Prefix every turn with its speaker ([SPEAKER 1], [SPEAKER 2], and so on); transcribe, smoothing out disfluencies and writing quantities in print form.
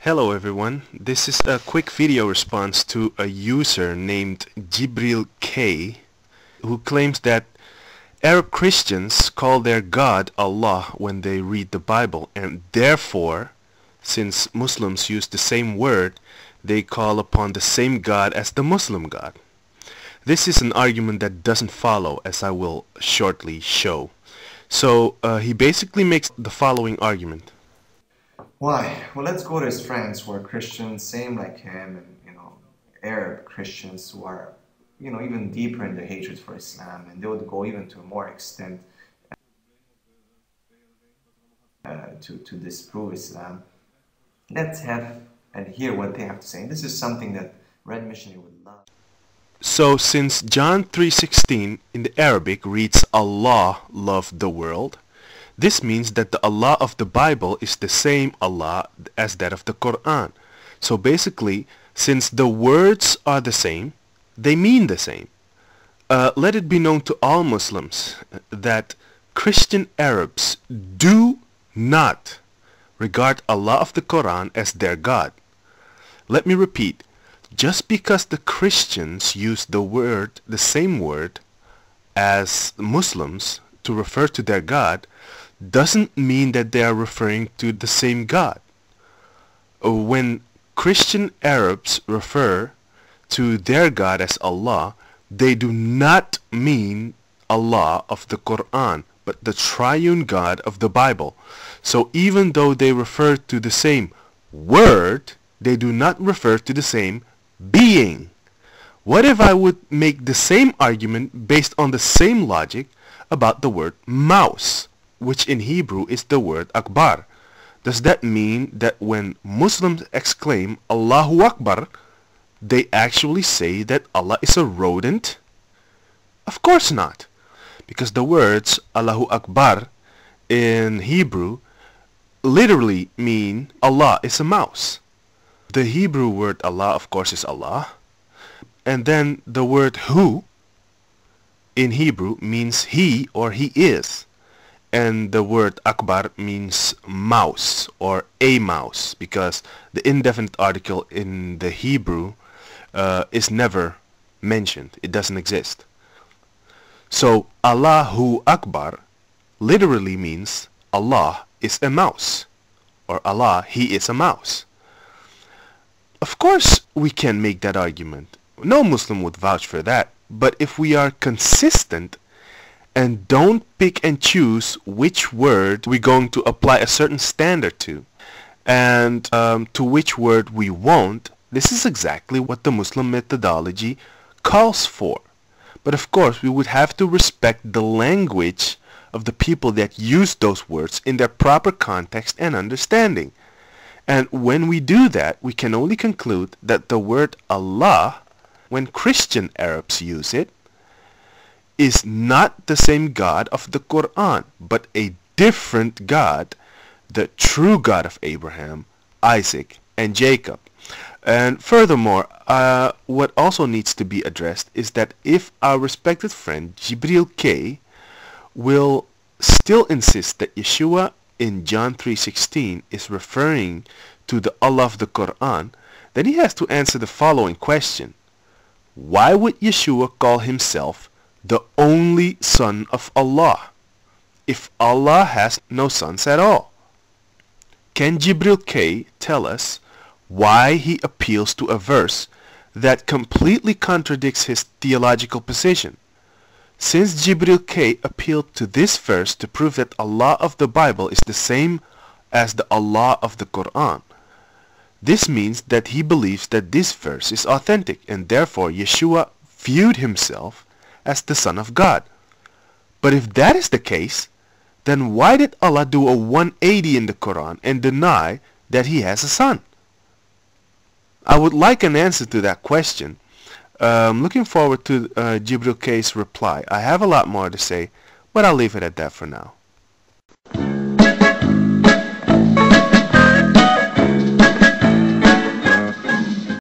[SPEAKER 1] Hello everyone, this is a quick video response to a user named JibreelK who claims that Arab Christians call their God Allah when they read the Bible, and therefore, since Muslims use the same word, they call upon the same God as the Muslim God. This is an argument that doesn't follow, as I will shortly show. So he basically makes the following argument.
[SPEAKER 2] Why? Well, let's go to his friends who are Christians, same like him, and Arab Christians who are, even deeper in their hatred for Islam, and they would go even to a more extent to disprove Islam. Let's have and hear what they have to say. And this is something that Red Missionary would love.
[SPEAKER 1] So since John 3:16 in the Arabic reads Allah loved the world, this means that the Allah of the Bible is the same Allah as that of the Quran. So basically, since the words are the same, they mean the same. Let it be known to all Muslims that Christian Arabs do not regard Allah of the Quran as their God. Let me repeat, just because the Christians use the same word as Muslims to refer to their God, doesn't mean that they are referring to the same God. When Christian Arabs refer to their God as Allah, they do not mean Allah of the Quran, but the triune God of the Bible. So even though they refer to the same word, they do not refer to the same being. What if I would make the same argument based on the same logic about the word mouse, which in Hebrew is the word Akbar? Does that mean that when Muslims exclaim Allahu Akbar, they actually say that Allah is a rodent? Of course not, because the words Allahu Akbar in Hebrew literally mean Allah is a mouse. The Hebrew word Allah, of course, is Allah, and then the word who in Hebrew means he or he is. And the word Akbar means mouse or a mouse, because the indefinite article in the Hebrew is never mentioned. It doesn't exist. So Allahu Akbar literally means Allah is a mouse, or Allah, he is a mouse. Of course we can make that argument. No Muslim would vouch for that. But if we are consistent and don't pick and choose which word we're going to apply a certain standard to, and to which word we won't, this is exactly what the Muslim methodology calls for. But of course, we would have to respect the language of the people that use those words in their proper context and understanding. And when we do that, we can only conclude that the word Allah, when Christian Arabs use it, is not the same God of the Quran, but a different God, the true God of Abraham, Isaac, and Jacob. And furthermore, what also needs to be addressed is that if our respected friend JibreelK will still insist that Yeshua in John 3:16 is referring to the Allah of the Quran, then he has to answer the following question. Why would Yeshua call himself the only son of Allah if Allah has no sons at all? Can JibreelK tell us why he appeals to a verse that completely contradicts his theological position? Since JibreelK appealed to this verse to prove that Allah of the Bible is the same as the Allah of the Quran, this means that he believes that this verse is authentic, and therefore Yeshua viewed himself as the Son of God. But if that is the case, then why did Allah do a 180 in the Quran and deny that he has a son? I would like an answer to that question. Looking forward to JibreelK's reply. I have a lot more to say, but I'll leave it at that for now.